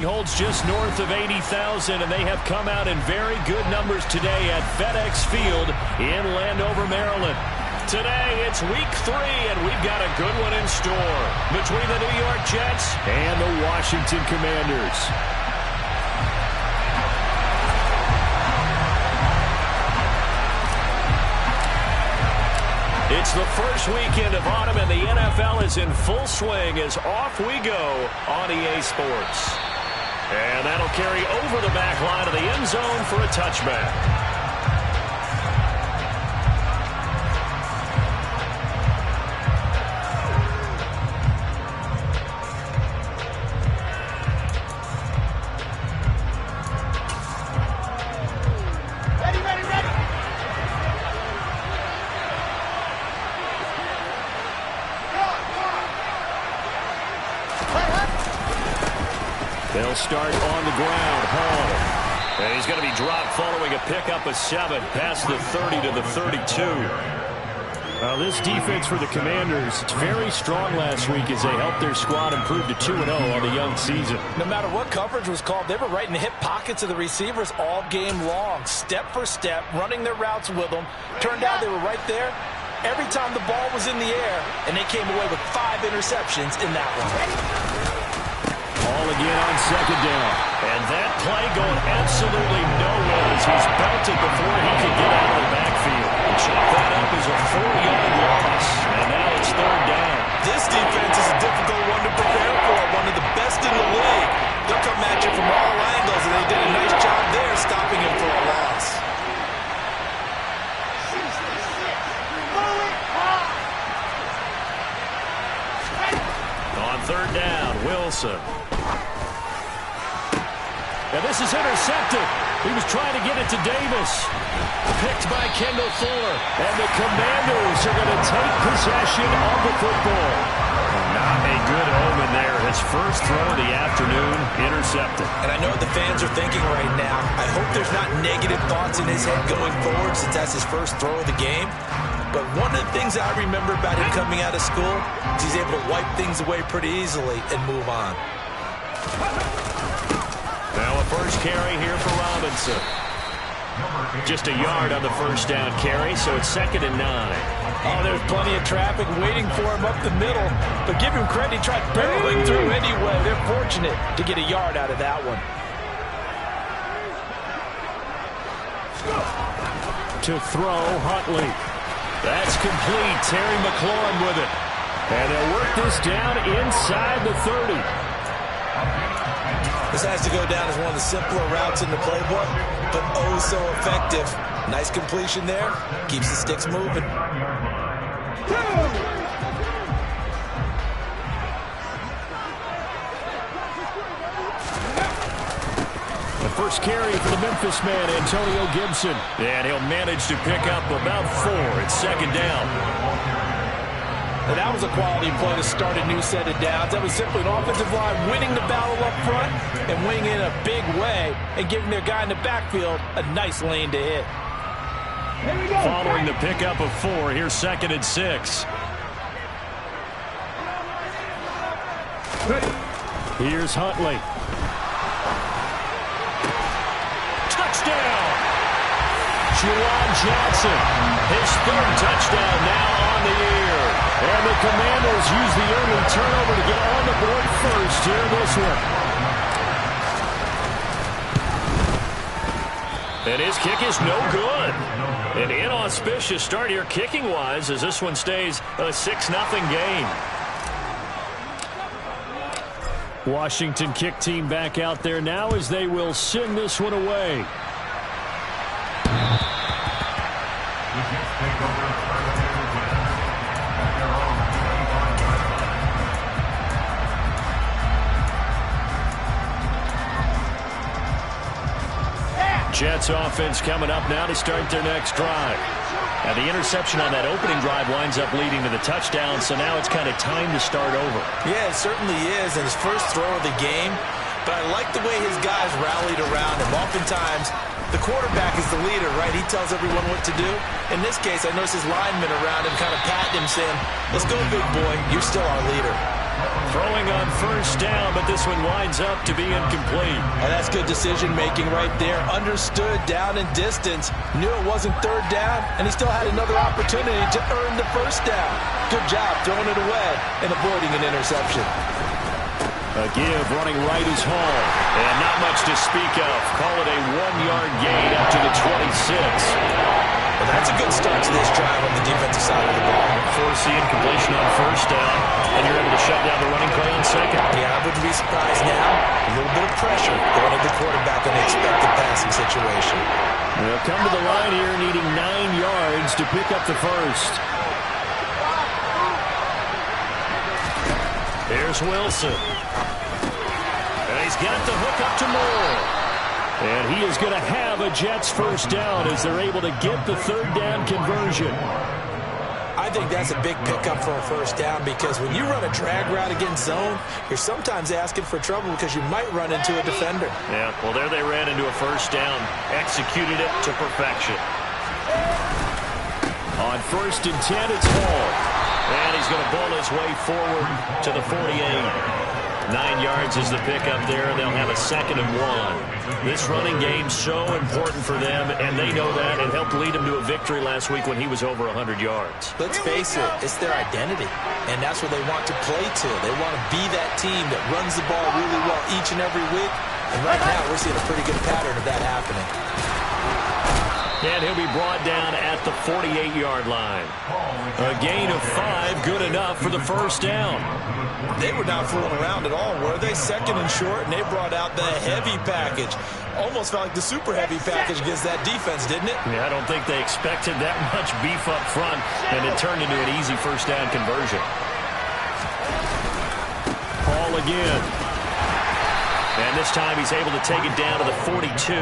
following holds just north of 80,000, and they have come out in very good numbers today at FedEx Field in Landover, Maryland. Today, it's week 3, and we've got a good one in store between the New York Jets and the Washington Commanders. It's the first weekend of autumn, and the NFL is in full swing as off we go on EA Sports. And that'll carry over the back line of the end zone for a touchback. They'll start on the ground. Hall. And he's going to be dropped following a pickup of 7 past the 30 to the 32. This defense for the Commanders, it's very strong last week as they helped their squad improve to 2-0 on the young season. No matter what coverage was called, they were right in the hip pockets of the receivers all game long, step for step, running their routes with them. Turned out they were right there every time the ball was in the air, and they came away with 5 interceptions in that one. Ball again on second down. And that play going absolutely nowhere as he's belted before he could get out of the backfield. And chalk that up as a 4-yard loss. And now it's 3rd down. This defense is a difficult one to prepare for, one of the best in the league. They'll come at you from all angles, and they did a nice job there stopping him for a loss. On 3rd down, Wilson. Now this is intercepted. He was trying to get it to Davis. Picked by Kendall Fuller. And the Commanders are going to take possession of the football. Not a good omen there. His first throw of the afternoon intercepted. And I know what the fans are thinking right now. I hope there's not negative thoughts in his head going forward since that's his first throw of the game. But one of the things I remember about him coming out of school is he's able to wipe things away pretty easily and move on. Now a first carry here for Robinson. Just a yard on the first down carry, so it's 2nd and 9. Oh, there's plenty of traffic waiting for him up the middle. But give him credit, he tried barreling through anyway. They're fortunate to get a yard out of that one. To throw, Huntley. That's complete. Terry McLaurin with it. And they'll work this down inside the 30. This has to go down as one of the simpler routes in the playbook, but oh so effective. Nice completion there. Keeps the sticks moving. The first carry for the Memphis man, Antonio Gibson. And he'll manage to pick up about 4. It's 2nd down. And that was a quality play to start a new set of downs. That was simply an offensive line winning the battle up front and winning in a big way and giving their guy in the backfield a nice lane to hit. Following the pickup of 4, here's 2nd and 6. Here's Huntley. Touchdown! Juwan Johnson, his 3rd touchdown now on the year. And the Commanders use the early turnover to get on the board first here in this one. And his kick is no good. An inauspicious start here kicking-wise as this one stays a 6-0 game. Washington kick team back out there now as they will send this one away. Jets offense coming up now to start their next drive. Now the interception on that opening drive winds up leading to the touchdown, so now it's kind of time to start over. Yeah, it certainly is, and his first throw of the game. But I like the way his guys rallied around him. Oftentimes, the quarterback is the leader, right? He tells everyone what to do. In this case, I noticed his linemen around him kind of patting him, saying, let's go, big boy. You're still our leader. Throwing on first down, but this one winds up to be incomplete. And that's good decision-making right there. Understood down and distance. Knew it wasn't third down, and he still had another opportunity to earn the first down. Good job throwing it away and avoiding an interception. A give running right is Hall. And not much to speak of. Call it a 1-yard gain up to the 26. Well, that's a good start to this drive on the defensive side of the ball. Forcing completion on first down, and you're able to shut down the running play on second. Yeah, I wouldn't be surprised now. A little bit of pressure going at the quarterback on the expected passing situation. They'll come to the line here needing 9 yards to pick up the first. Here's Wilson. And he's got the hook up to Moore. And he is going to have a Jets first down as they're able to get the third down conversion. I think that's a big pickup for a first down because when you run a drag route against zone, you're sometimes asking for trouble because you might run into a defender. Yeah, well, there they ran into a first down. Executed it to perfection. On 1st and 10, it's Hall. And he's going to bowl his way forward to the 48. 9 yards is the pickup there. They'll have a 2nd and 1. This running game so important for them, and they know that. It helped lead them to a victory last week when he was over 100 yards. Let's face it, it's their identity, and that's what they want to play to. They want to be that team that runs the ball really well each and every week, and right now we're seeing a pretty good pattern of that happening. And he'll be brought down at the 48-yard line. A gain of 5, good enough for the first down. They were not fooling around at all, were they? 2nd and short, and they brought out the heavy package. Almost felt like the super heavy package against that defense, didn't it? Yeah, I don't think they expected that much beef up front, and it turned into an easy first down conversion. Hall again. And this time he's able to take it down to the 42.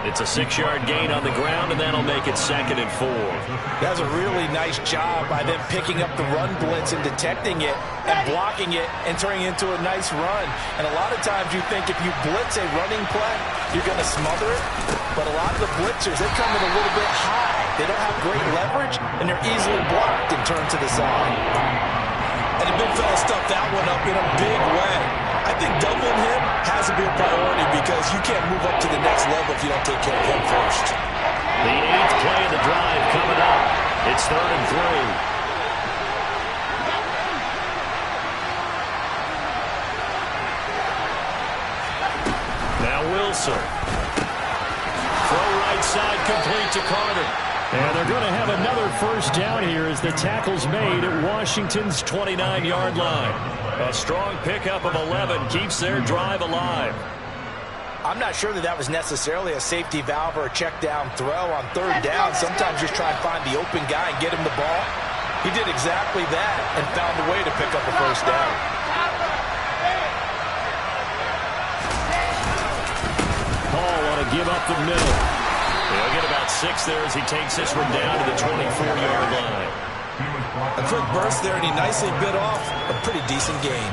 It's a 6-yard gain on the ground, and that'll make it 2nd and 4. That's a really nice job by them picking up the run blitz and detecting it and blocking it and turning it into a nice run. And a lot of times you think if you blitz a running play, you're going to smother it. But a lot of the blitzers, they come in a little bit high. They don't have great leverage, and they're easily blocked and turned to the side. And the big fella stuffed that one up in a big way. I think doubling him has to be a priority because you can't move up to the next level if you don't take care of him first. The 8th play of the drive coming up. It's 3rd and 3. Now Wilson. Throw right side complete to Carter. And they're going to have another first down here as the tackle's made at Washington's 29-yard line. A strong pickup of 11 keeps their drive alive. I'm not sure that was necessarily a safety valve or a check down throw on 3rd down. Sometimes just try and find the open guy and get him the ball. He did exactly that and found a way to pick up a first down. Hall on a give up the middle. He'll get about 6 there as he takes this one down to the 24-yard line. A quick burst there, and he nicely bit off a pretty decent gain.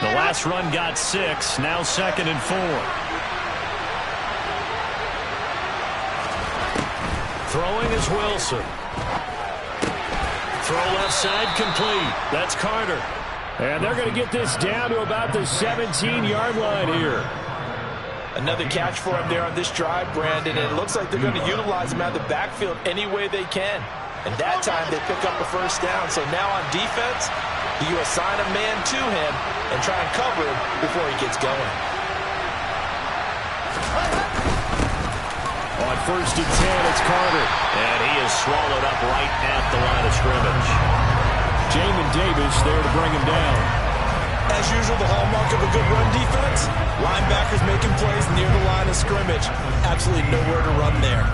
The last run got 6, now 2nd and 4. Throwing is Wilson. Throw left side complete. That's Carter. And they're going to get this down to about the 17-yard line here. Another catch for him there on this drive, Brandon, and it looks like they're going to utilize him out of the backfield any way they can. And that time they pick up a first down. So now on defense, you assign a man to him and try and cover him before he gets going. On 1st and 10, it's Carter. And he is swallowed up right at the line of scrimmage. Jamin Davis there to bring him down. As usual, the hallmark of a good run defense, linebackers making plays near the line of scrimmage. Absolutely nowhere to run there.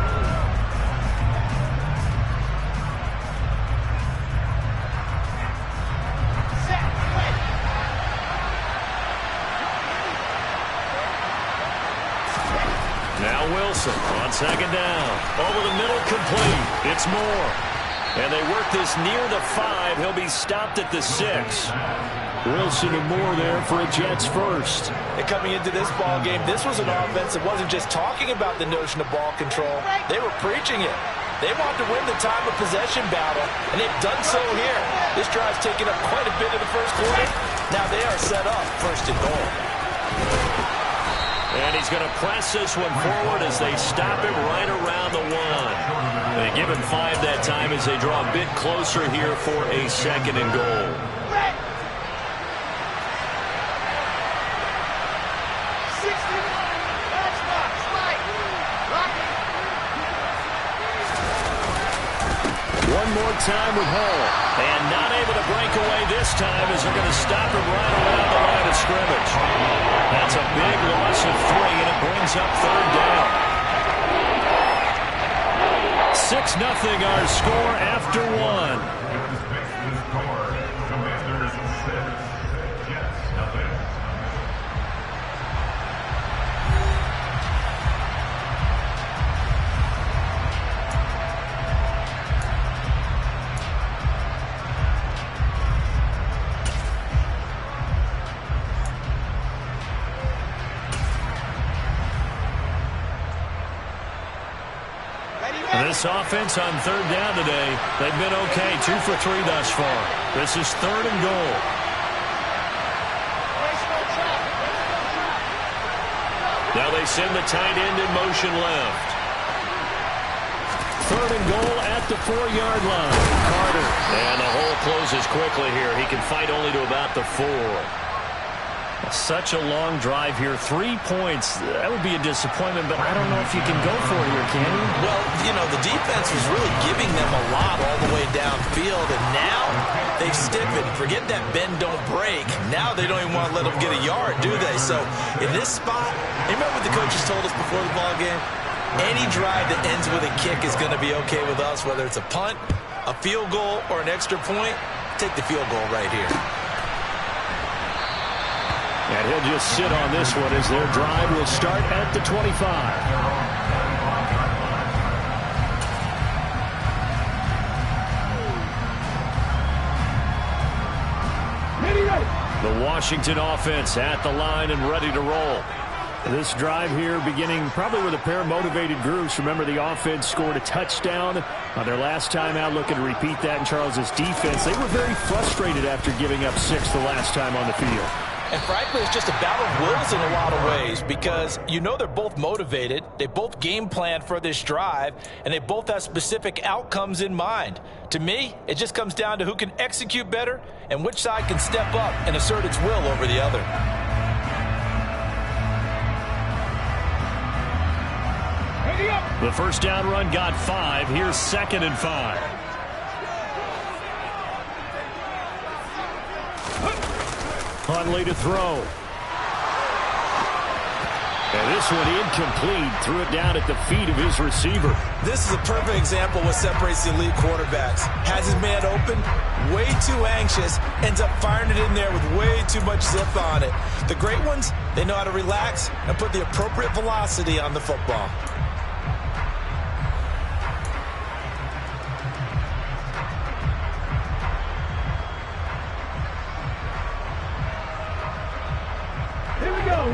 Now Wilson on 2nd down. Over the middle, complete. It's Moore. And they work this near the 5. He'll be stopped at the 6. Wilson and Moore there for a Jets first. And coming into this ball game, this was an offense that wasn't just talking about the notion of ball control. They were preaching it. They want to win the time of possession battle, and they've done so here. This drive's taken up quite a bit of the first quarter. Now they are set up first and goal. And he's going to press this one forward as they stop him right around the 1. They give him 5 that time as they draw a bit closer here for a second and goal. One more time with Hall. And not able to break away this time as they're going to stop him right around the line of scrimmage. That's a big loss of 3, and it brings up third down. 6-0 our score after 1. Commanders 6, Jets nothing. This offense on third down today, they've been okay. 2 for 3 thus far. This is third and goal. Now they send the tight end in motion left. Third and goal at the 4-yard line. Carter. And the hole closes quickly here. He can fight only to about the 4. Such a long drive here. 3 points. That would be a disappointment, but I don't know if you can go for it here, can you? Well, you know, the defense was really giving them a lot all the way downfield, and now they've stiffened. Forget that bend, don't break. Now they don't even want to let them get a yard, do they? So in this spot, remember what the coaches told us before the ball game? Any drive that ends with a kick is going to be okay with us, whether it's a punt, a field goal, or an extra point. Take the field goal right here. And he'll just sit on this one as their drive will start at the 25. The Washington offense at the line and ready to roll. This drive here beginning probably with a pair of motivated groups. Remember, the offense scored a touchdown on their last time out, looking to repeat that in Charles's defense. They were very frustrated after giving up 6 the last time on the field. And frankly, it's just a battle of wills in a lot of ways because you know they're both motivated. They both game plan for this drive, and they both have specific outcomes in mind. To me, it just comes down to who can execute better and which side can step up and assert its will over the other. The first down run got 5. Here's 2nd and 5. Huntley to throw. And this one incomplete. Threw it down at the feet of his receiver. This is a perfect example of what separates the elite quarterbacks. Has his man open, way too anxious, ends up firing it in there with way too much zip on it. The great ones, they know how to relax and put the appropriate velocity on the football.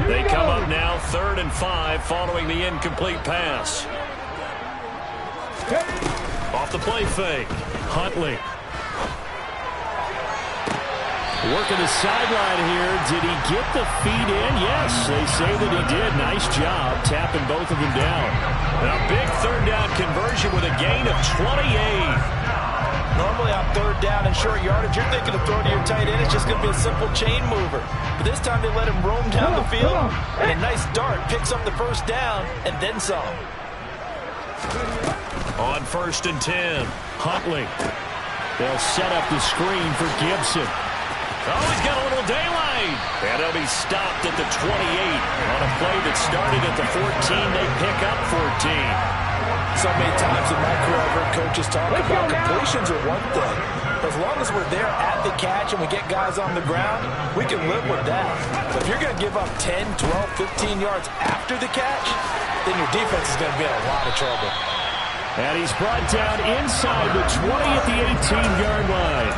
They come up now 3rd and 5 following the incomplete pass. Off the play fake. Huntley. Working the sideline here. Did he get the feet in? Yes, they say that he did. Nice job tapping both of them down. And a big third down conversion with a gain of 28. Normally on third down and short yardage, you're thinking of throwing to your tight end. It's just going to be a simple chain mover. But this time they let him roam down the field, and a nice dart picks up the first down and then some. On 1st and 10. Huntley. They'll set up the screen for Gibson. Oh, he's got a little daylight. And he'll be stopped at the 28. On a play that started at the 14, they pick up 14. So many times in my career, I've heard coaches talk about completions are one thing. But as long as we're there at the catch and we get guys on the ground, we can live with that. But if you're going to give up 10, 12, 15 yards after the catch, then your defense is going to be in a lot of trouble. And he's brought down inside the 20 at the 18-yard line.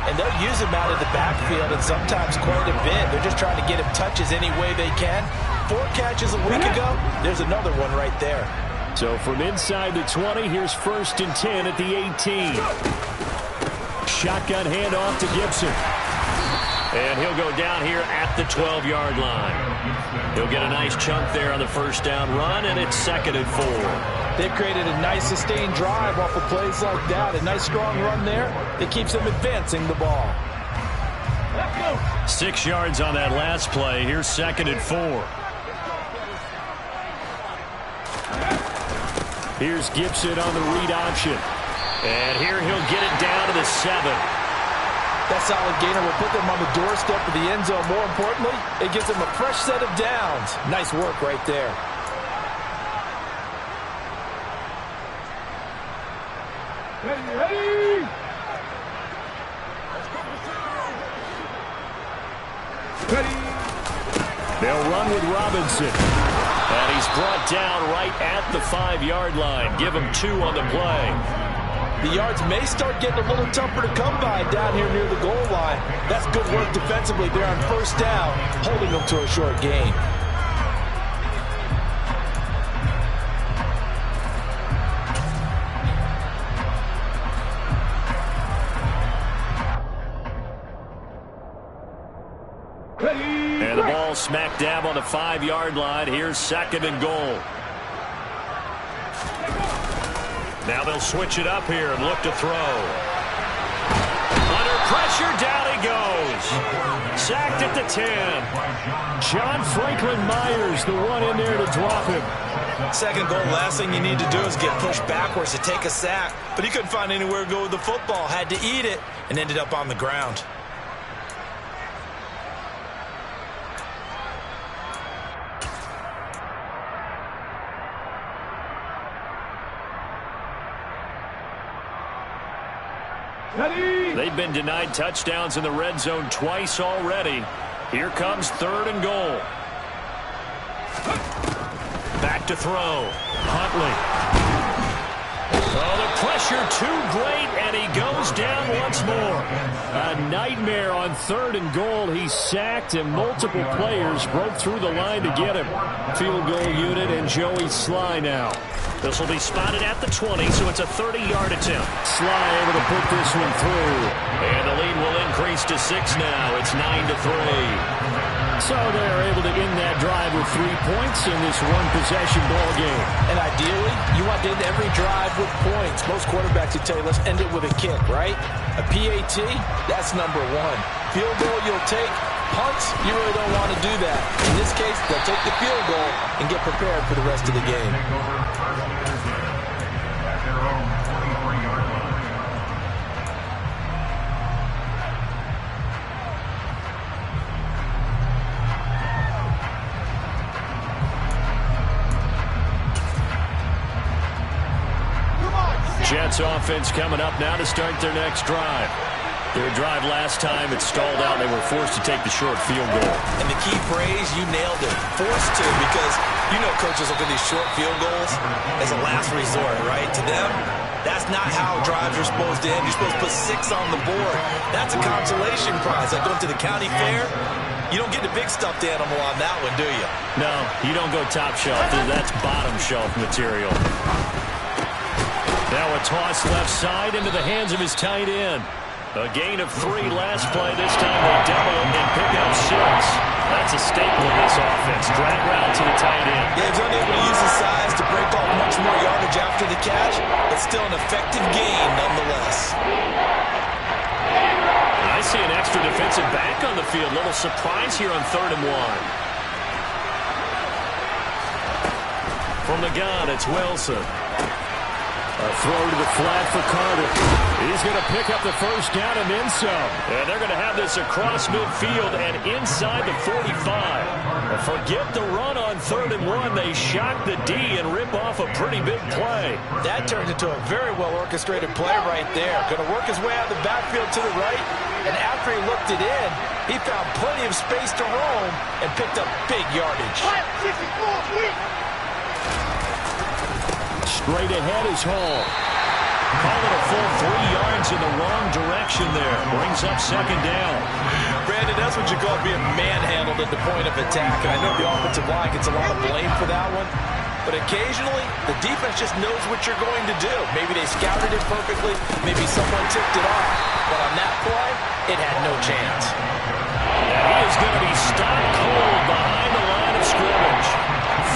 And they'll use him out of the backfield, and sometimes quite a bit. They're just trying to get him touches any way they can. 4 catches a week ago. There's another one right there. So from inside the 20, here's 1st and 10 at the 18. Shotgun handoff to Gibson. And he'll go down here at the 12-yard line. He'll get a nice chunk there on the first down run, and it's 2nd and 4. They've created a nice sustained drive off of plays like that. A nice strong run there that keeps them advancing the ball. 6 yards on that last play. Here's 2nd and 4. Here's Gibson on the read option. And here he'll get it down to the 7. That solid gainer will put them on the doorstep of the end zone. More importantly, it gives them a fresh set of downs. Nice work right there. They'll run with Robinson. And he's brought down right at the 5-yard line. Give him 2 on the play. The yards may start getting a little tougher to come by down here near the goal line. That's good work defensively there on first down, holding them to a short gain. And the ball smack dab on the 5-yard line. Here's 2nd and goal. Now they'll switch it up here and look to throw. Under pressure, down he goes. Sacked at the 10. John Franklin Myers, the one in there to drop him. 2nd goal, last thing you need to do is get pushed backwards to take a sack. But he couldn't find anywhere to go with the football. Had to eat it and ended up on the ground. They've been denied touchdowns in the red zone twice already. Here comes 3rd and goal. Back to throw. Huntley. Oh, the pressure too great, and he goes down once more. A nightmare on 3rd and goal. He's sacked, and multiple players broke through the line to get him. Field goal unit and Joey Sly now. This will be spotted at the 20, so it's a 30-yard attempt. Sly able to put this one through. And the lead will increase to 6 now. It's 9-3. So they're able to end that drive with 3 points in this one-possession ball game. And ideally, you want to end every drive with points. Most quarterbacks would tell you, let's end it with a kick, right? A PAT, that's number 1. Field goal you'll take. Punts, you really don't want to do that. In this case, they'll take the field goal and get prepared for the rest of the game. Jets offense coming up now to start their next drive. Their drive last time, it stalled out. They were forced to take the short field goal. And the key phrase, you nailed it. Forced to, because you know coaches look at these short field goals as a last resort, right? To them, that's not how drives are supposed to end. You're supposed to put 6 on the board. That's a consolation prize. Like going to the county fair, you don't get the big stuffed animal on that one, do you? No, you don't go top shelf. That's bottom shelf material. Now a toss left side into the hands of his tight end. A gain of 3 last play. This time they double it and pick up 6. That's a staple of this offense. Drag route to the tight end. Yeah, he's unable to use his size to break off much more yardage after the catch, but still an effective gain nonetheless. I see an extra defensive back on the field. Little surprise here on 3rd and 1. From the gun, it's Wilson. A throw to the flat for Carter. He's going to pick up the first down and then some. And they're going to have this across midfield and inside the 45. Forget the run on 3rd and 1. They shock the D and rip off a pretty big play. That turned into a very well-orchestrated play right there. Going to work his way out of the backfield to the right. And after he looked it in, he found plenty of space to roam and picked up big yardage. straight ahead is Hall. Call it a full 3 yards in the wrong direction there. Brings up second down. Brandon, that's what you call being manhandled at the point of attack. And I know the offensive line gets a lot of blame for that one. But occasionally, the defense just knows what you're going to do. Maybe they scouted it perfectly. Maybe someone tipped it off. But on that play, it had no chance. And he is going to be stopped cold behind the line of scrimmage.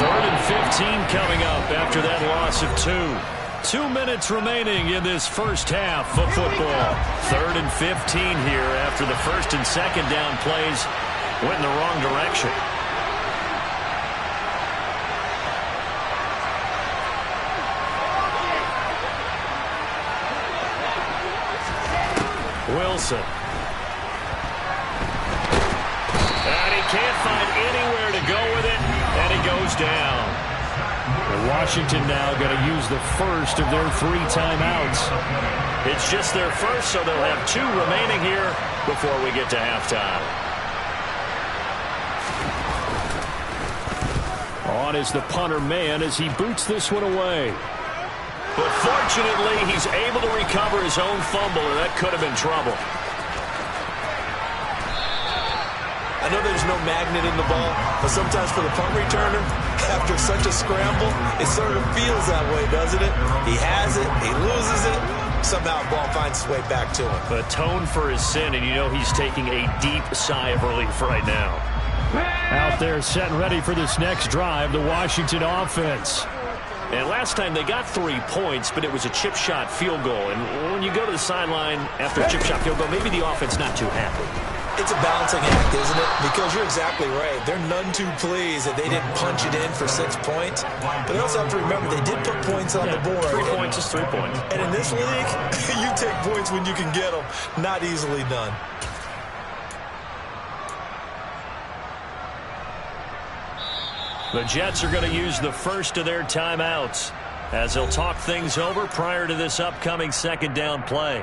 3rd and 15 coming up after that loss of 2. 2 minutes remaining in this first half of football. 3rd and 15 here after the first and second down plays went in the wrong direction. Wilson. And he can't find anywhere to go with it, and he goes down. Washington now going to use the first of their 3 timeouts. It's just their first, so they'll have 2 remaining here before we get to halftime. On is the punter man as he boots this one away. But fortunately, he's able to recover his own fumble, or that could have been trouble. I know there's no magnet in the ball, but sometimes for the punt returner, after such a scramble, it sort of feels that way, doesn't it? He has it, he loses it, somehow the ball finds its way back to him. Atone for his sin, and you know he's taking a deep sigh of relief right now. Out there set and ready for this next drive, the Washington offense. And last time they got 3 points, but it was a chip shot field goal. And when you go to the sideline after a chip shot field goal, maybe the offense not too happy. It's a balancing act, isn't it? Because you're exactly right. They're none too pleased that they didn't punch it in for 6 points. But they also have to remember they did put points on the board. 3 points is 3 points. And in this league, you take points when you can get them. Not easily done. The Jets are going to use the first of their timeouts as they'll talk things over prior to this upcoming second down play.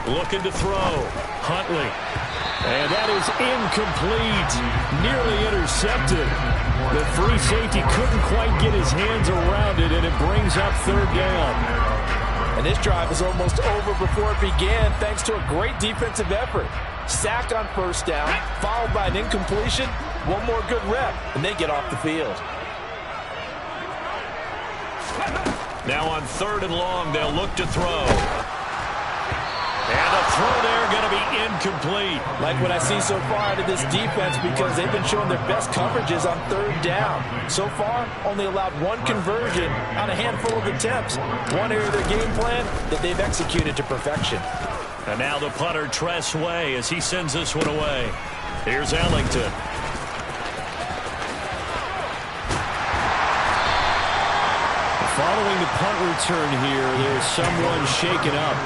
Looking to throw. Huntley. And that is incomplete. Nearly intercepted. The free safety couldn't quite get his hands around it, and it brings up 3rd down. And this drive is almost over before it began thanks to a great defensive effort. Sack on 1st down, followed by an incompletion. One more good rep, and they get off the field. Now on 3rd and long, they'll look to throw. And the throw there going to be incomplete. Like what I see so far out of this defense because they've been showing their best coverages on 3rd down. So far, only allowed 1 conversion on a handful of attempts. One area of their game plan that they've executed to perfection. And now the punter, Tress Way, as he sends this one away. Here's Ellington. Following the punt return here, there's someone shaken up.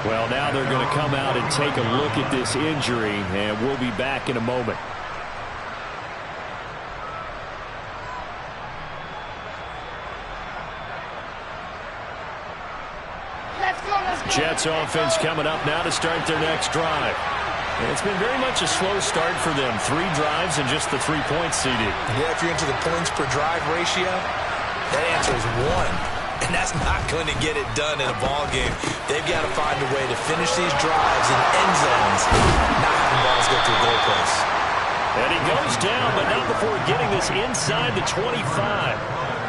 Well, now they're going to come out and take a look at this injury, and we'll be back in a moment. Jets offense coming up now to start their next drive. It's been very much a slow start for them. 3 drives and just the 3 points, CD. Yeah, if you're into the points per drive ratio, that answer is 1. And that's not going to get it done in a ball game. They've got to find a way to finish these drives in end zones, not having balls go through goalposts. And he goes down, but not before getting this inside the 25.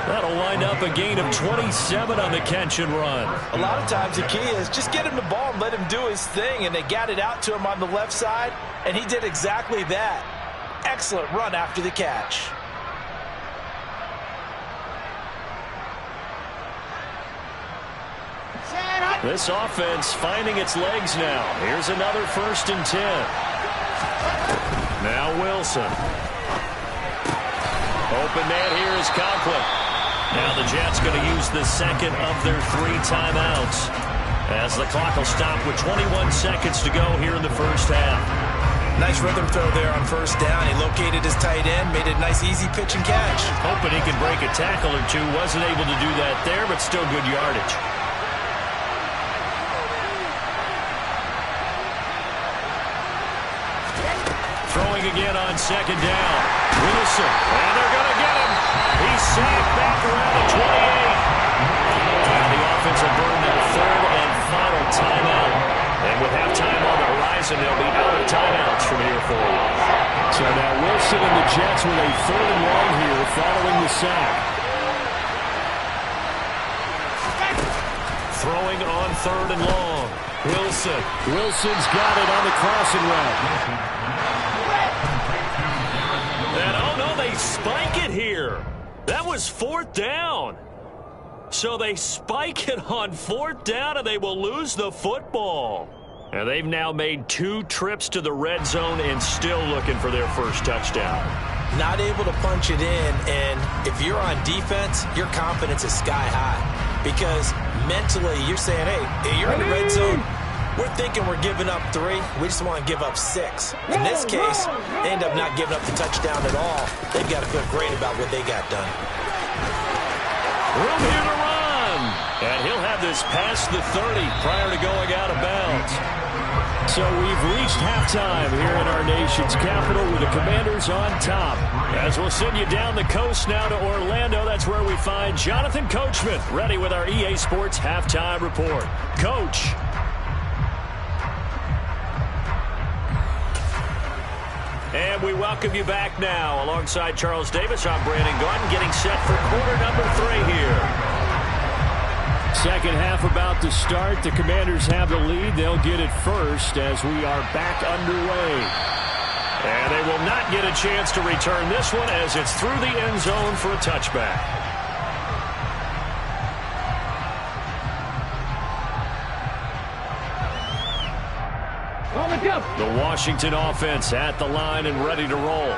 That'll wind up a gain of 27 on the catch and run. A lot of times the key is just get him the ball and let him do his thing, and they got it out to him on the left side, and he did exactly that. Excellent run after the catch. This offense finding its legs now. Here's another 1st and 10. Now Wilson. Open net here is Conklin. Now the Jets going to use the second of their 3 timeouts as the clock will stop with 21 seconds to go here in the first half. Nice rhythm throw there on first down. He located his tight end, made a nice easy pitch and catch. Hoping he could break a tackle or two. Wasn't able to do that there, but still good yardage. Throwing again on second down. Wilson, and they're going to get him. He's sacked back around the 28. And the offense will burn their third and final timeout. And with halftime on the horizon, they'll be out of timeouts from here forward. So now Wilson and the Jets with a third and long here following the sack. Throwing on third and long. Wilson. Wilson's got it on the crossing route. And oh no, they spike it here. That was fourth down. So they spike it on fourth down and they will lose the football. And they've now made 2 trips to the red zone and still looking for their first touchdown. Not able to punch it in, and if you're on defense, your confidence is sky high. Because mentally, you're saying, hey, you're in the red zone. We're thinking we're giving up 3. We just want to give up 6. In this case, they end up not giving up the touchdown at all. They've got to feel great about what they got done. Room here to run. And he'll have this past the 30 prior to going out of bounds. So we've reached halftime here in our nation's capital with the Commanders on top. As we'll send you down the coast now to Orlando, that's where we find Jonathan Coachman ready with our EA Sports Halftime Report. Coach. And we welcome you back now. Alongside Charles Davis, I'm Brandon Gordon, getting set for quarter number 3 here. Second half about to start. The Commanders have the lead. They'll get it first as we are back underway. And they will not get a chance to return this one as it's through the end zone for a touchback. The Washington offense at the line and ready to roll.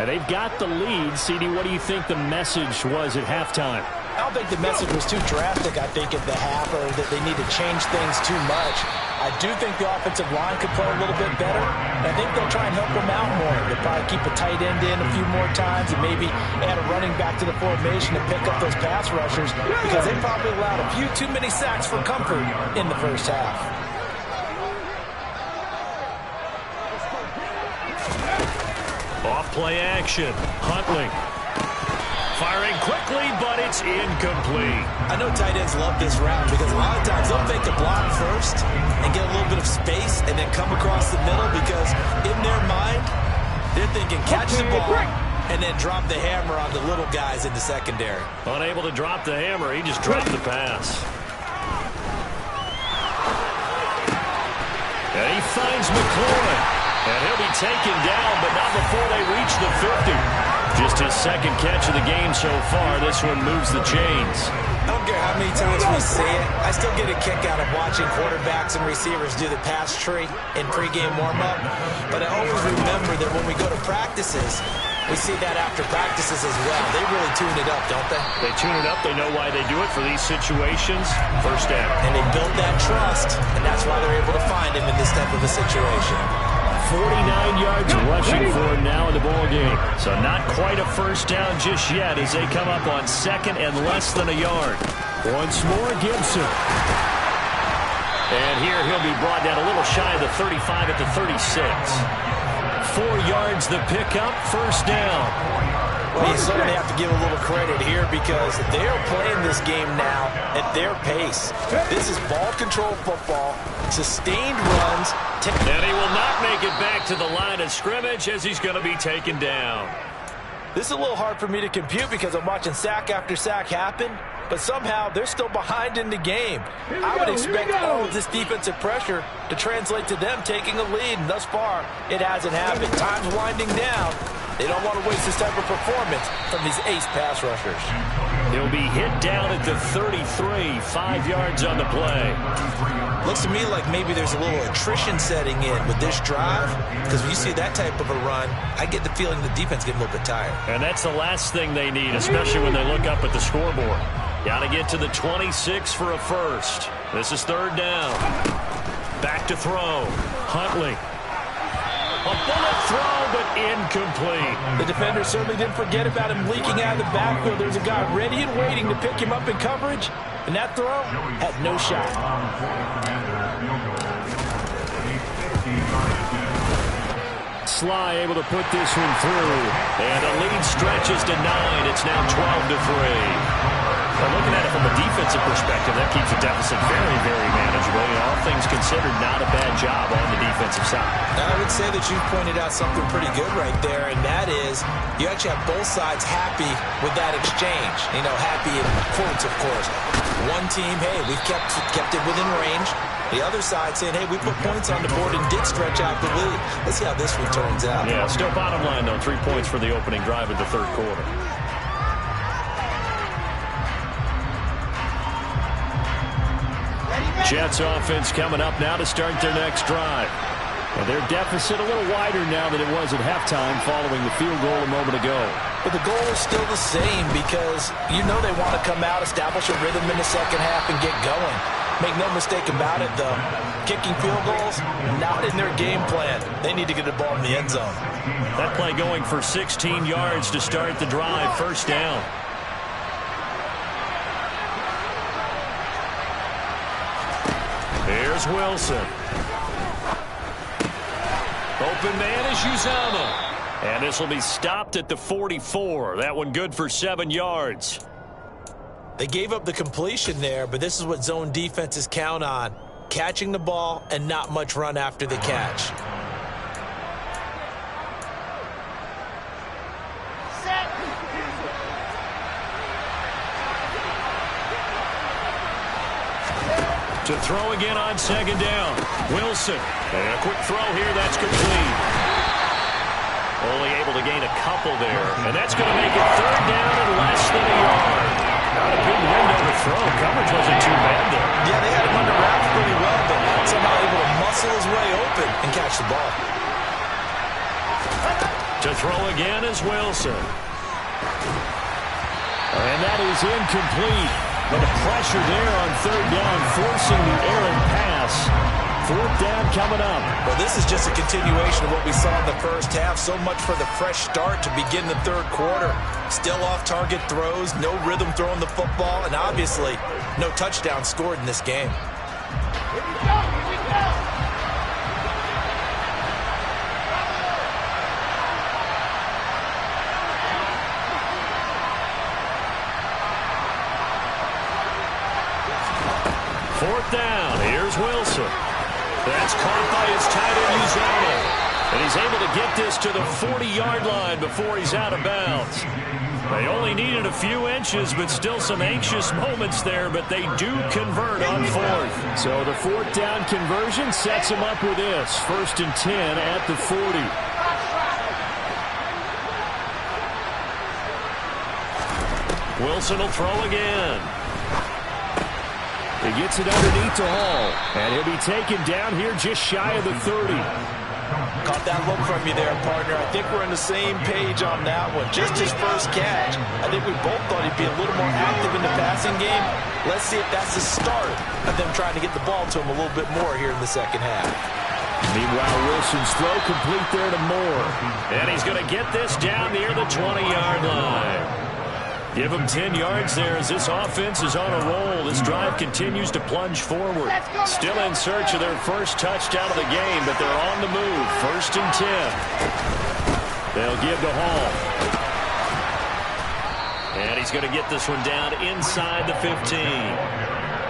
And they've got the lead. CD, what do you think the message was at halftime? I don't think the message was too drastic, I think, at the half, or that they need to change things too much. I do think the offensive line could play a little bit better. I think they'll try and help them out more. They'll probably keep a tight end in a few more times and maybe add a running back to the formation to pick up those pass rushers because they probably allowed a few too many sacks for comfort in the first half. Off play action. Huntley. Firing quickly, but it's incomplete. I know tight ends love this route because a lot of times they'll fake a block first and get a little bit of space and then come across the middle because in their mind, they're thinking catch the ball and then drop the hammer on the little guys in the secondary. Unable to drop the hammer, he just dropped the pass. And he finds McLaurin. And he'll be taken down, but not before they reach the 50. Just his second catch of the game so far. This one moves the chains. I don't care how many times we see it. I still get a kick out of watching quarterbacks and receivers do the pass tree in pregame warm-up. But I always remember that when we go to practices, we see that after practices as well. They really tune it up, don't they? They tune it up. They know why they do it for these situations. First down. And they build that trust, and that's why they're able to find him in this type of a situation. 49 yards rushing for him now in the ball game. So not quite a first down just yet as they come up on second and less than a yard. Once more, Gibson. And here he'll be brought down a little shy of the 35 at the 36. 4 yards the pickup, first down. Well, you certainly have to give a little credit here because they're playing this game now at their pace. This is ball control football, sustained runs. And he will not make it back to the line of scrimmage as he's going to be taken down. This is a little hard for me to compute because I'm watching sack after sack happen, but somehow they're still behind in the game. I would expect all of this defensive pressure to translate to them taking a lead, and thus far, it hasn't happened. Time's winding down. They don't want to waste this type of performance from these ace pass rushers. He'll be hit down at the 33, 5 yards on the play. Looks to me like maybe there's a little attrition setting in with this drive, because when you see that type of a run, I get the feeling the defense getting a little bit tired. And that's the last thing they need, especially when they look up at the scoreboard. Got to get to the 26 for a first. This is third down. Back to throw. Huntley. A bullet throw, but incomplete. The defender certainly didn't forget about him leaking out of the backfield. There's a guy ready and waiting to pick him up in coverage, and that throw had no shot. Sly able to put this one through. And the lead stretches to 9. It's now 12-3. Well, looking at it from a defensive perspective, that keeps the deficit very, very manageable. All things considered, not a bad job on the defensive side. I would say that you pointed out something pretty good right there, and that is you actually have both sides happy with that exchange. You know, happy in quotes, of course. One team, hey, we've kept it within range. The other side saying, hey, we put points on the board and did stretch out the lead. Let's see how this one turns out. Yeah, still bottom line, though. 3 points for the opening drive of the third quarter. Jets offense coming up now to start their next drive. Well, their deficit a little wider now than it was at halftime following the field goal a moment ago. But the goal is still the same because you know they want to come out, establish a rhythm in the second half, and get going. Make no mistake about it, though. Kicking field goals, not in their game plan. They need to get the ball in the end zone. That play going for 16 yards to start the drive. First down. Here's Wilson. Open man is Uzomah. And this will be stopped at the 44. That one good for 7 yards. They gave up the completion there, but this is what zone defenses count on. Catching the ball and not much run after the catch. To throw again on second down. Wilson. And a quick throw here. That's complete. Only able to gain a couple there. And that's going to make it third down and less than a yard. Not a big window to throw. Coverage wasn't too bad there. Yeah, they had him under wraps pretty well, but somehow able to muscle his way open and catch the ball. To throw again is Wilson. And that is incomplete. But the pressure there on third down, forcing the errant pass. Fourth down coming up. Well, this is just a continuation of what we saw in the first half. So much for the fresh start to begin the third quarter. Still off-target throws, no rhythm throwing the football, and obviously no touchdown scored in this game. Here we go, here we go. Fourth down. Here's Wilson. That's caught by his tight end, Uzomah. And he's able to get this to the 40-yard line before he's out of bounds. They only needed a few inches, but still some anxious moments there, but they do convert on fourth. So the fourth down conversion sets him up with this. 1st and 10 at the 40. Wilson will throw again. He gets it underneath to Hall. And he'll be taken down here just shy of the 30. Caught that look from you there, partner. I think we're on the same page on that one. Just his first catch. I think we both thought he'd be a little more active in the passing game. Let's see if that's the start of them trying to get the ball to him a little bit more here in the second half. Meanwhile, Wilson's throw complete there to Moore. And he's going to get this down near the 20-yard line. Give him 10 yards there as this offense is on a roll. This drive continues to plunge forward. Still in search of their first touchdown of the game, but they're on the move. 1st and 10. They'll give to Hall. And he's going to get this one down inside the 15.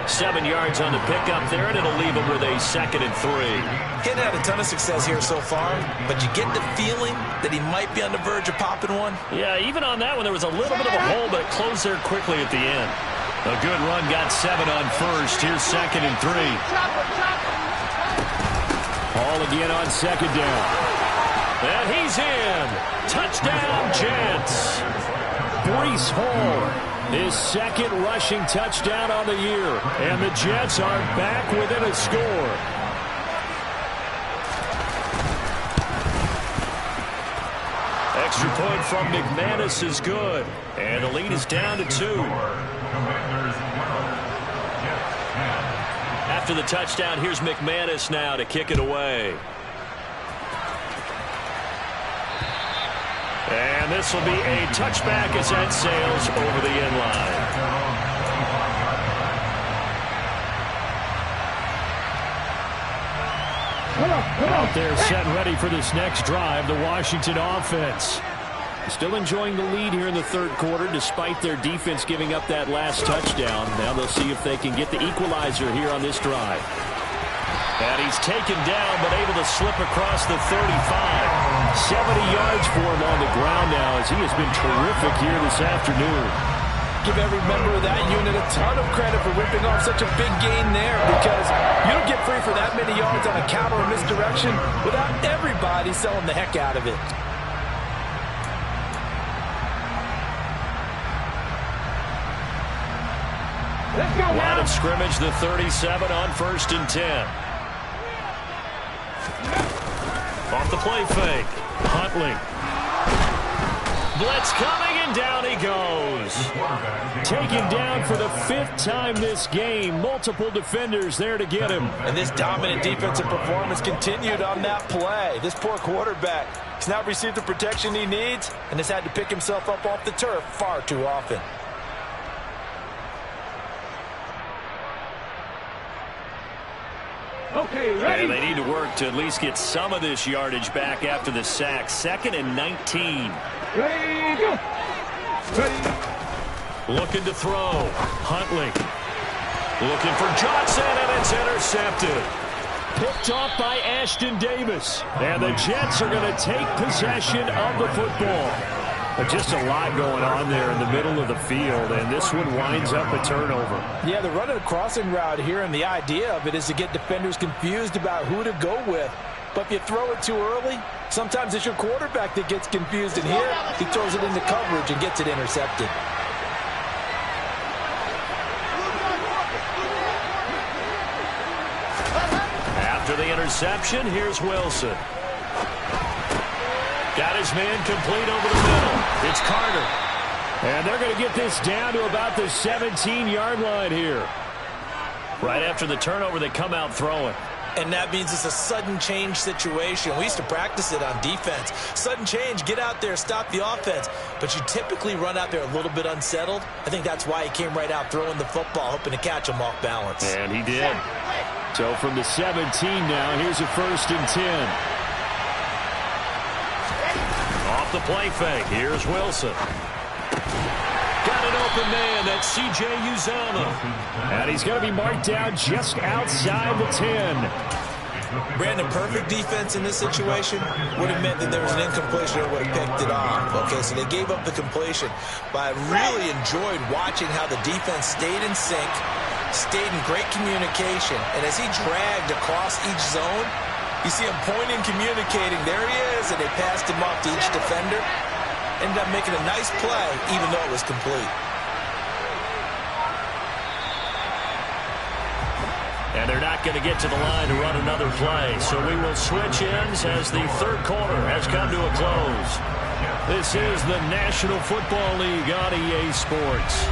7 yards on the pickup there, and it'll leave him with a 2nd and 3. He hadn't had a ton of success here so far, but you get the feeling that he might be on the verge of popping one. Yeah, even on that one, there was a little bit of a hole, but it closed there quickly at the end. A good run, got 7 on first. Here's 2nd and 3. Hall again on 2nd down. And he's in. Touchdown, Jets. Breece Hall. His 2nd rushing touchdown on the year. And the Jets are back within a score. Extra point from McManus is good. And the lead is down to 2. After the touchdown, here's McManus now to kick it away. this will be a touchback as that sails over the end line. Out there set and ready for this next drive, the Washington offense. Still enjoying the lead here in the third quarter despite their defense giving up that last touchdown. Now they'll see if they can get the equalizer here on this drive. And he's taken down but able to slip across the 35. 70 yards for him on the ground now as he has been terrific here this afternoon. Give every member of that unit a ton of credit for ripping off such a big gain there, because you don't get free for that many yards on a counter or misdirection without everybody selling the heck out of it. Line of scrimmage, the 37 on 1st and 10. Off the play fake. Huntley. Blitz coming, and down he goes. Taken down for the 5th time this game. Multiple defenders there to get him. And this dominant defensive performance continued on that play. This poor quarterback has not received the protection he needs and has had to pick himself up off the turf far too often. Okay, ready. And they need to work to at least get some of this yardage back after the sack. 2nd and 19. Ready, go. Ready. Looking to throw. Huntley. Looking for Johnson, and it's intercepted. Picked off by Ashton Davis. And the Jets are going to take possession of the football. But just a lot going on there in the middle of the field, and this one winds up a turnover. Yeah, they're running a crossing route here, and the idea of it is to get defenders confused about who to go with. But if you throw it too early, sometimes it's your quarterback that gets confused, and here he throws it into coverage and gets it intercepted. After the interception, here's Wilson. Got his man complete over the middle. It's Carter. And they're going to get this down to about the 17-yard line here. Right after the turnover, they come out throwing. And that means it's a sudden change situation. We used to practice it on defense. Sudden change, get out there, stop the offense. But you typically run out there a little bit unsettled. I think that's why he came right out throwing the football, hoping to catch him off balance. And he did. So from the 17 now, here's a 1st and 10. Off the play fake. Here's Wilson. Got an open man. That's C.J. Uzama. And he's going to be marked down just outside the 10. Brandon, perfect defense in this situation would have meant that there was an incompletion or would have picked it off. Okay, so they gave up the completion. But I really enjoyed watching how the defense stayed in sync, stayed in great communication. And as he dragged across each zone, you see him pointing, communicating. There he is, and they passed him off to each defender. Ended up making a nice play, even though it was complete. And they're not going to get to the line to run another play. So we will switch ends as the third quarter has come to a close. This is the National Football League on EA Sports.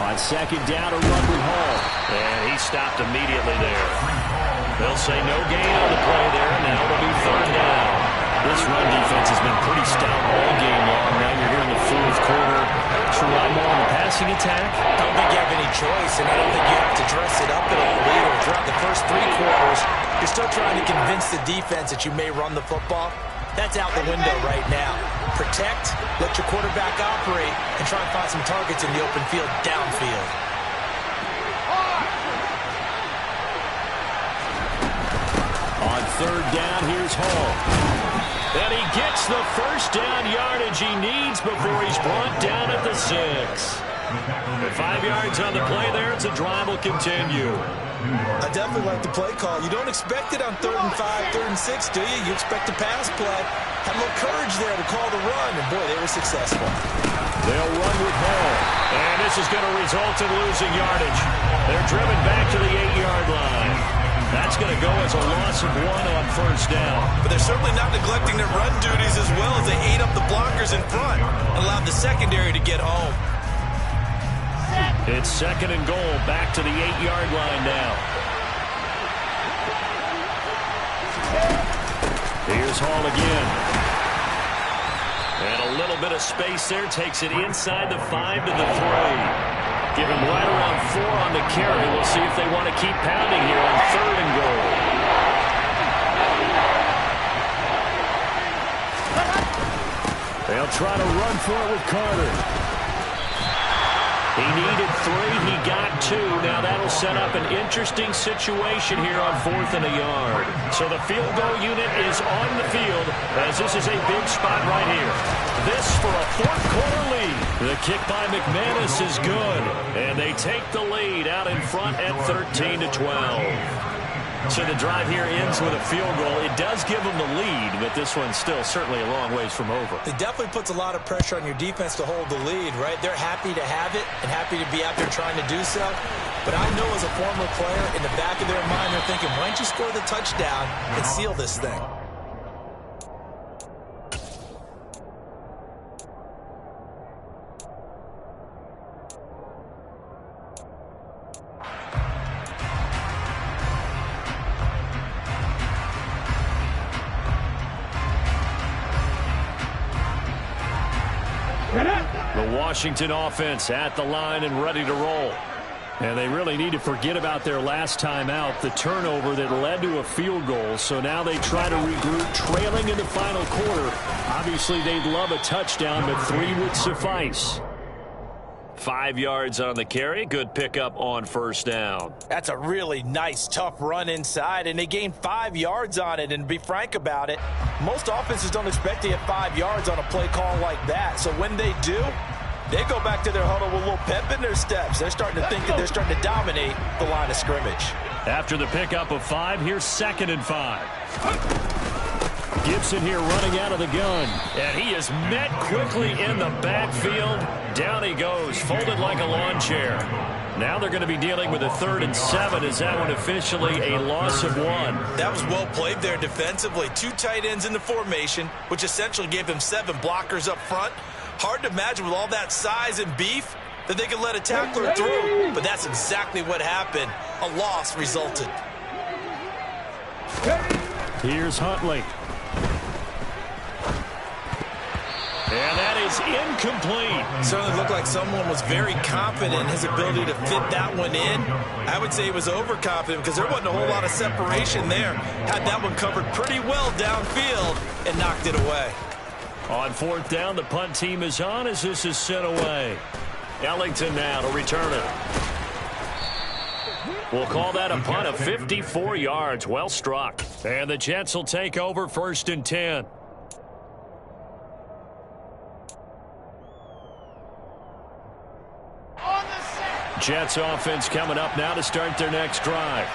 On 2nd down, a run with Hall. And he stopped immediately there. They'll say no gain on the play there. Now it'll be 3rd down. This run defense has been pretty stout all game long. Now you're here in the 4th quarter. Should rely more on the passing attack? I don't think you have any choice, and I don't think you have to dress it up at all either. Throughout the first 3 quarters, you're still trying to convince the defense that you may run the football. That's out the window right now. Protect, let your quarterback operate, and try and find some targets in the open field downfield. On 3rd down, here's Hall. And he gets the 1st down yardage he needs before he's brought down at the 6. 5 yards on the play there. It's a drive will continue. I definitely like the play call. You don't expect it on 3rd and 5, 3rd and 6, do you? You expect a pass play. Had a little courage there to call the run, and boy, they were successful. They'll run with Hall. And this this is going to result in losing yardage. They're driven back to the 8-yard line. That's going to go as a loss of 1 on first down. But they're certainly not neglecting their run duties as well as they ate up the blockers in front and allowed the secondary to get home. It's 2nd and goal, back to the 8-yard line now. Here's Hall again. And a little bit of space there, takes it inside the 5 to the 3. Give him right around 4 on the carry. We'll see if they want to keep pounding here on 3rd and goal. They'll try to run for it with Carter. He needed 3. He got 2. Now that'll set up an interesting situation here on 4th and a yard. So the field goal unit is on the field as this is a big spot right here. This for a 4th quarter lead. The kick by McManus is good. And they take the lead out in front at 13-12. So the drive here ends with a field goal. It does give them the lead, but this one's still certainly a long ways from over. It definitely puts a lot of pressure on your defense to hold the lead, right? They're happy to have it and happy to be out there trying to do so. But I know as a former player, in the back of their mind, they're thinking, why don't you score the touchdown and seal this thing? The Washington offense at the line and ready to roll. And they really need to forget about their last time out, the turnover that led to a field goal. So now they try to regroup, trailing in the final quarter. Obviously, they'd love a touchdown, but 3 would suffice. 5 yards on the carry. Good pickup on first down. That's a really nice, tough run inside, and they gained 5 yards on it. And to be frank about it, most offenses don't expect to get 5 yards on a play call like that. So when they do, they go back to their huddle with a little pep in their steps. They're starting to think that they're starting to dominate the line of scrimmage. After the pickup of 5, here's 2nd and 5. Gibson here running out of the gun. And he is met quickly in the backfield. Down he goes, folded like a lawn chair. Now they're going to be dealing with a 3rd and 7. Is that one officially a loss of 1? That was well played there defensively. 2 tight ends in the formation, which essentially gave them 7 blockers up front. Hard to imagine with all that size and beef that they could let a tackler through. But that's exactly what happened. A loss resulted. Here's Huntley. And that is incomplete. Certainly looked like someone was very confident in his ability to fit that one in. I would say he was overconfident because there wasn't a whole lot of separation there. Had that one covered pretty well downfield and knocked it away. On 4th down, the punt team is on as this is sent away. Ellington now to return it. We'll call that a punt of 54 yards. Well struck. And the Jets will take over 1st and 10. Jets offense coming up now to start their next drive.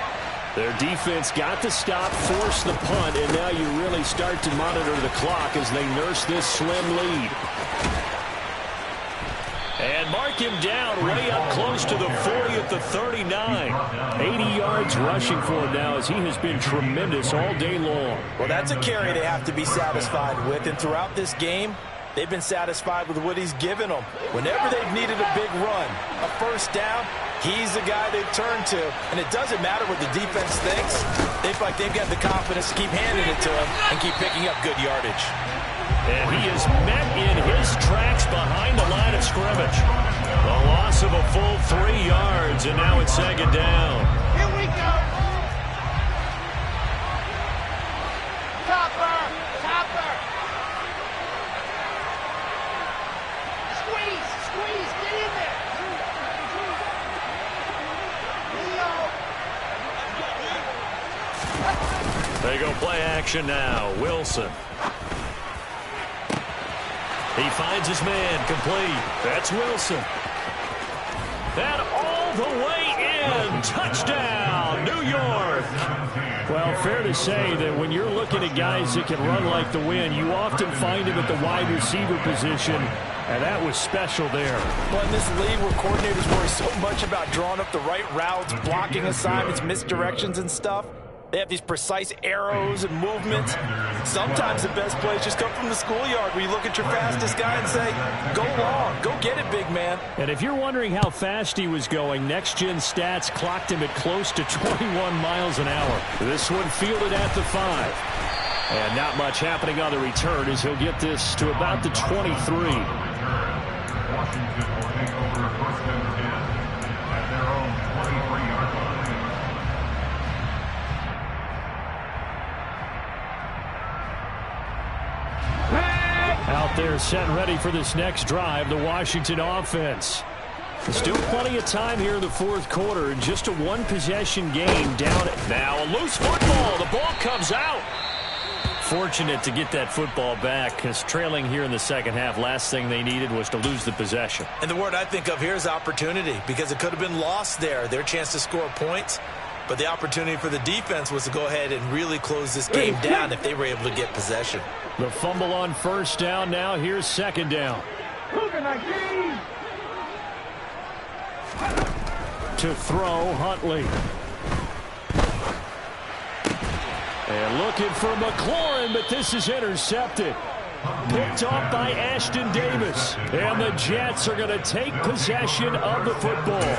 Their defense got the stop, forced the punt, and now you really start to monitor the clock as they nurse this slim lead. And mark him down way up close to the 40 at the 39. 80 yards rushing for him now as he has been tremendous all day long. Well, that's a carry they have to be satisfied with, and throughout this game, they've been satisfied with what he's given them. Whenever they've needed a big run, a first down, he's the guy they've turned to. And it doesn't matter what the defense thinks. They feel like they've got the confidence to keep handing it to him and keep picking up good yardage. And he is met in his tracks behind the line of scrimmage. The loss of a full 3 yards, and now it's 2nd down. Here we go. Topper. Squeeze, get in there. They go play action now. Wilson. He finds his man complete. That's Wilson. That all the way in. Touchdown, New York. Well, fair to say that when you're looking at guys that can run like the wind, you often find him at the wide receiver position, and that was special there. Well, in this league where coordinators worry so much about drawing up the right routes, blocking assignments, misdirections and stuff, they have these precise arrows and movements. Sometimes the best plays just come from the schoolyard where you look at your fastest guy and say, go long, go get it, big man. And if you're wondering how fast he was going, next-gen stats clocked him at close to 21 miles an hour. This one fielded at the 5. And not much happening on the return as he'll get this to about the 23. Washington will take over first and 10 at their own 23-yard line. Out there set and ready for this next drive, the Washington offense. Still plenty of time here in the fourth quarter. Just a one-possession game down. Now a loose football. The ball comes out. Fortunate to get that football back because trailing here in the second half, last thing they needed was to lose the possession. And the word I think of here is opportunity, because it could have been lost there, their chance to score points. But the opportunity for the defense was to go ahead and really close this game down if they were able to get possession. The fumble on first down. Now here's second down. To throw, Huntley. And looking for McLaurin, but this is intercepted. Picked off by Ashton Davis. And the Jets are going to take possession of the football.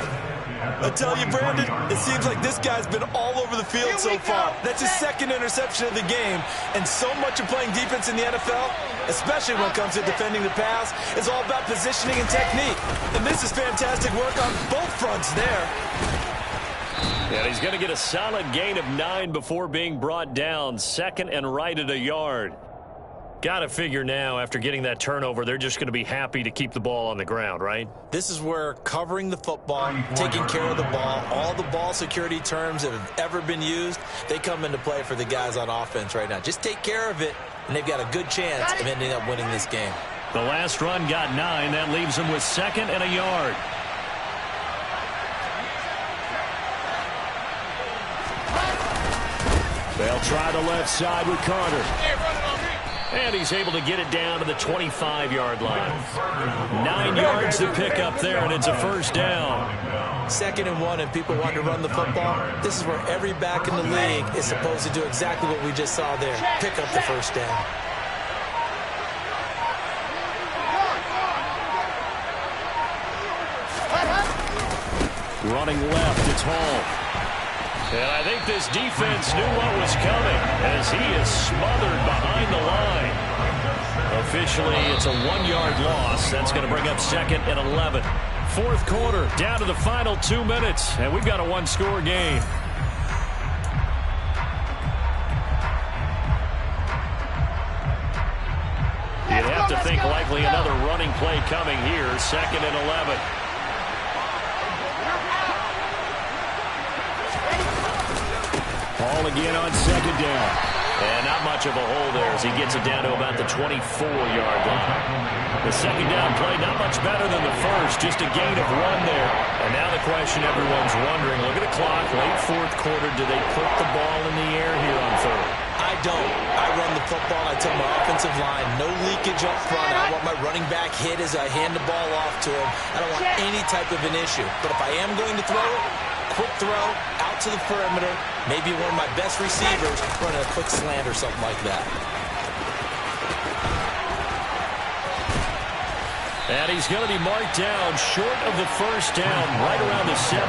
I tell you, Brandon, it seems like this guy's been all over the field so far. That's his second interception of the game. And so much of playing defense in the NFL, especially when it comes to defending the pass, is all about positioning and technique. And this is fantastic work on both fronts there. And he's going to get a solid gain of 9 before being brought down. Second and right at a yard. Got to figure now, after getting that turnover, they're just going to be happy to keep the ball on the ground, right? This is where covering the football, taking care of the ball, all the ball security terms that have ever been used, they come into play for the guys on offense right now. Just take care of it, and they've got a good chance of ending up winning this game. The last run got 9. That leaves them with second and a yard. They'll try the left side with Carter. And he's able to get it down to the 25-yard line. 9 yards to pick up there, and it's a first down. Second and 1, and people want to run the football. This is where every back in the league is supposed to do exactly what we just saw there. Pick up the first down. Running left, it's Hall. And I think this defense knew what was coming as he is smothered behind the line. Officially, it's a 1-yard loss. That's going to bring up second and 11. Fourth quarter, down to the final 2 minutes, and we've got a one-score game. You'd have to think likely another running play coming here. Second and 11. Ball again on second down. And not much of a hole there as he gets it down to about the 24-yard line. The second down play, not much better than the first, just a gain of 1 there. And now the question everyone's wondering, look at the clock, late fourth quarter, do they put the ball in the air here on third? I don't. I run the football. I tell my offensive line, no leakage up front. I want my running back hit as I hand the ball off to him. I don't want any type of an issue. But if I am going to throw it, quick throw, out to the perimeter, maybe one of my best receivers running a quick slant or something like that. And he's going to be marked down short of the first down, right around the 17.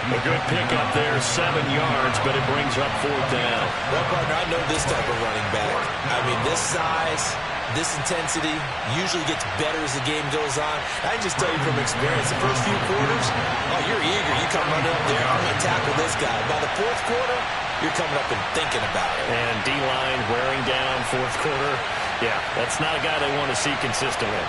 A good pickup there, 7 yards, but it brings up fourth down. Well, partner, I know this type of running back. I mean, this size, this intensity usually gets better as the game goes on. I can just tell you from experience, the first few quarters, oh, you're eager. You come running up there, I'm going to tackle this guy. By the fourth quarter, you're coming up and thinking about it. And D-line wearing down fourth quarter. Yeah, that's not a guy they want to see consistently.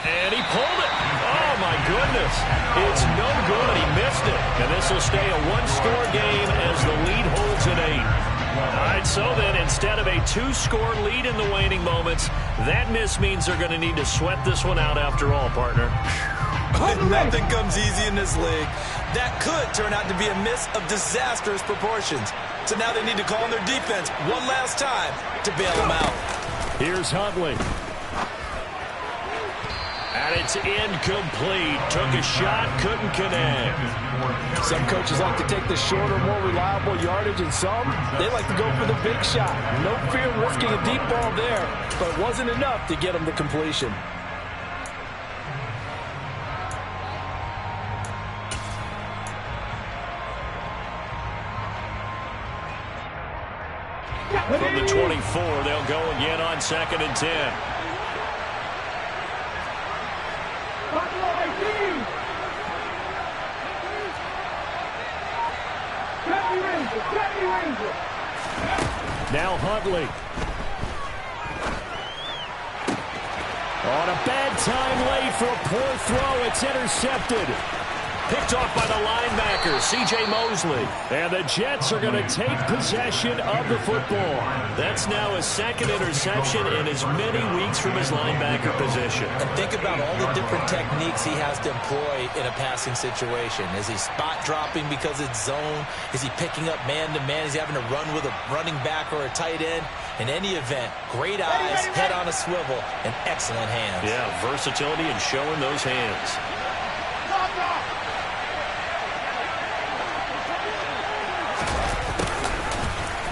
And he pulled it. Oh, my goodness. It's no good. He missed it. And this will stay a one-score game as the lead holds at 8. All right, so then instead of a 2-score lead in the waning moments. That miss means they're going to need to sweat this one out after all, partner. Nothing comes easy in this league. That could turn out to be a miss of disastrous proportions. So now they need to call on their defense one last time to bail them out. Here's Huntley. And it's incomplete. Took a shot, couldn't connect. Some coaches like to take the shorter, more reliable yardage, and some, they like to go for the big shot. No fear of risking a deep ball there, but it wasn't enough to get them to completion. From the 24, they'll go again on 2nd and 10. Now Huntley. On a bad time late for a poor throw. It's intercepted. Picked off by the linebacker, C.J. Mosley. And the Jets are going to take possession of the football. That's now his 2nd interception in as many weeks from his linebacker position. And think about all the different techniques he has to employ in a passing situation. Is he spot dropping because it's zone? Is he picking up man-to-man? Is he having to run with a running back or a tight end? In any event, great eyes, head on a swivel, and excellent hands. Yeah, versatility and showing those hands.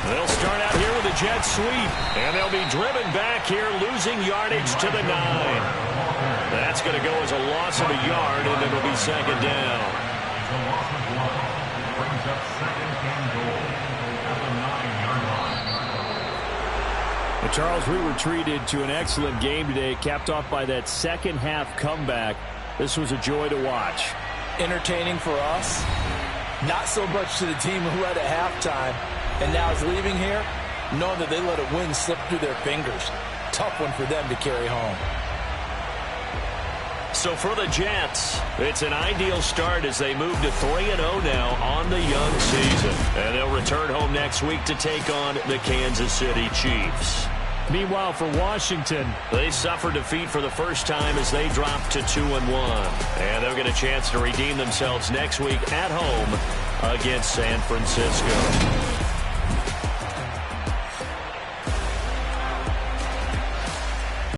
They'll start out here with a jet sweep, and they'll be driven back here, losing yardage to the 9. That's going to go as a loss of a yard, and it'll be 2nd down. The loss of 1 brings up 2nd and goal at the 9-yard line. Well, Charles, we were treated to an excellent game today, capped off by that second-half comeback. This was a joy to watch. Entertaining for us, not so much to the team who led at halftime. And now is leaving here, knowing that they let a win slip through their fingers. Tough one for them to carry home. So for the Jets, it's an ideal start as they move to 3-0 now on the young season. And they'll return home next week to take on the Kansas City Chiefs. Meanwhile, for Washington, they suffered defeat for the first time as they dropped to 2-1. And they'll get a chance to redeem themselves next week at home against San Francisco.